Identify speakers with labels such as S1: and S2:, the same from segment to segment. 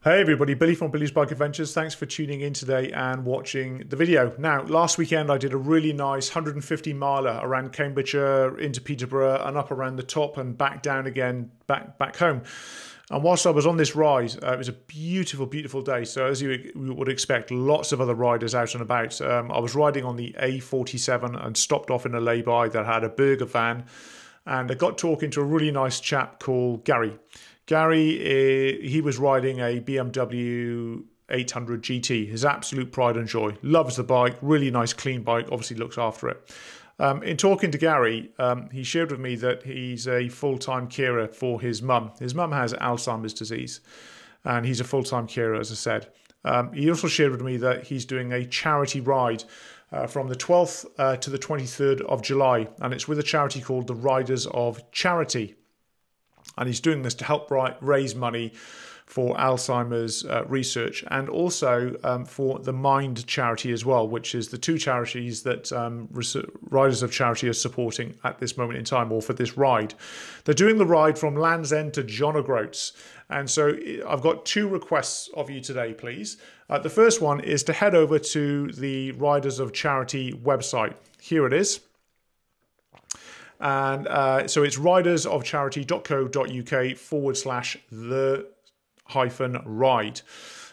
S1: Hey everybody, Billy from Billy's Bike Adventures. Thanks for tuning in today and watching the video. Now, last weekend I did a really nice 150 miler around Cambridgeshire, into Peterborough and up around the top and back down again, back home. And whilst I was on this ride, it was a beautiful, beautiful day. So as you would expect, lots of other riders out and about. I was riding on the A47 and stopped off in a lay-by that had a burger van. And I got talking to a really nice chap called Gary. Gary, he was riding a BMW 800 GT, his absolute pride and joy. Loves the bike, really nice, clean bike, obviously looks after it. In talking to Gary, he shared with me that he's a full-time carer for his mum. His mum has Alzheimer's disease, and he's a full-time carer, as I said. He also shared with me that he's doing a charity ride from the 12th to the 23rd of July, and it's with a charity called the Riders of Charity. And he's doing this to help raise money for Alzheimer's research and also for the Mind charity as well, which is the two charities that Riders of Charity are supporting at this moment in time, or for this ride. They're doing the ride from Land's End to John O'Groats. And so I've got two requests of you today, please. The first one is to head over to the Riders of Charity website. Here it is. And so it's ridersofcharity.co.uk/the-ride,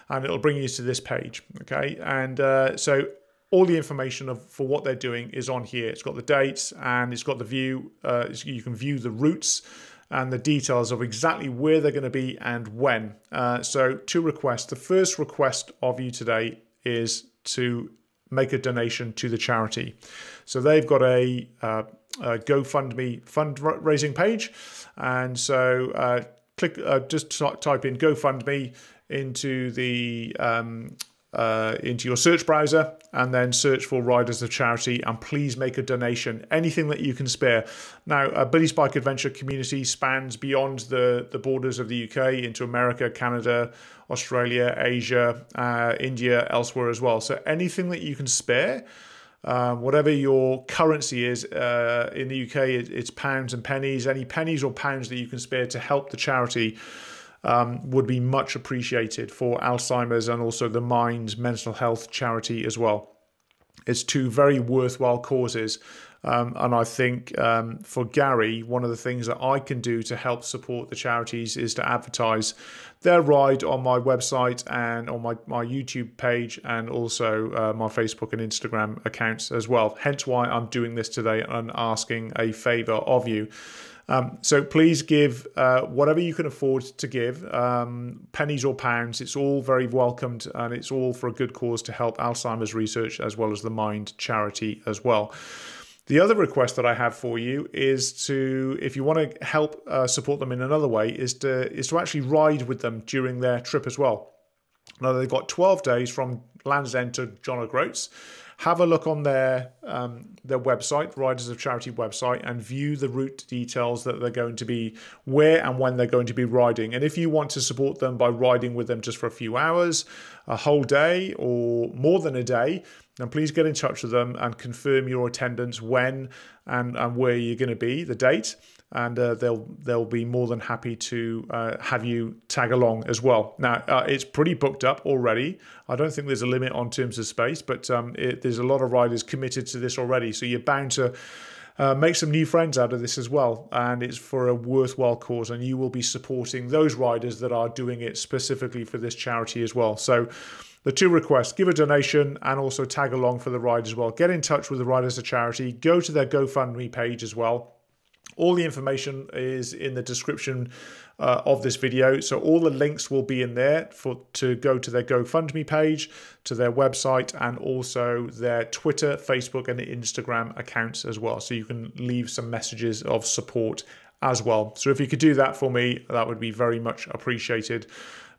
S1: and it'll bring you to this page. Okay, and so all the information for what they're doing is on here. It's got the dates and it's got the view. You can view the routes and the details of exactly where they're going to be and when. So two requests. The first request of you today is to make a donation to the charity. So they've got a GoFundMe fundraising page, and so just type in GoFundMe into the into your search browser, and then search for Riders of Charity, and please make a donation, anything that you can spare. Now, Billy's Bike Adventure community spans beyond the borders of the UK into America, Canada, Australia, Asia, India, elsewhere as well. So anything that you can spare, whatever your currency is, in the UK, it's pounds and pennies. Any pennies or pounds that you can spare to help the charity would be much appreciated for Alzheimer's and also the Mind mental health charity as well. It's two very worthwhile causes. And I think for Gary, one of the things that I can do to help support the charities is to advertise their ride on my website and on my YouTube page, and also my Facebook and Instagram accounts as well. Hence why I'm doing this today and asking a favour of you. So please give whatever you can afford to give, pennies or pounds. It's all very welcomed, and it's all for a good cause to help Alzheimer's research as well as the Mind charity as well. The other request that I have for you is to, if you want to help support them in another way, is to actually ride with them during their trip as well. Now, they've got 12 days from Land's End to John O'Groats. Have a look on their website, Riders of Charity website, and view the route details that they're going to be, where and when they're going to be riding. And if you want to support them by riding with them just for a few hours, a whole day, or more than a day, then please get in touch with them and confirm your attendance, when and where you're going to be, the date, and they'll be more than happy to have you tag along as well. Now, it's pretty booked up already. I don't think there's a limit on terms of space, but there's a lot of riders committed to this already, so you're bound to make some new friends out of this as well, and it's for a worthwhile cause, and you will be supporting those riders that are doing it specifically for this charity as well. So the two requests: give a donation and also tag along for the ride as well. Get in touch with the Riders of Charity. Go to their GoFundMe page as well. All the information is in the description of this video. So all the links will be in there to go to their GoFundMe page, to their website, and also their Twitter, Facebook, and Instagram accounts as well. So you can leave some messages of support as well. So if you could do that for me, that would be very much appreciated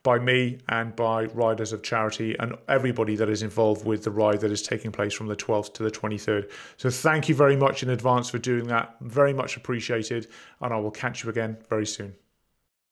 S1: by me and by Riders of Charity and everybody that is involved with the ride that is taking place from the 12th to the 23rd. So thank you very much in advance for doing that. Very much appreciated, and I will catch you again very soon.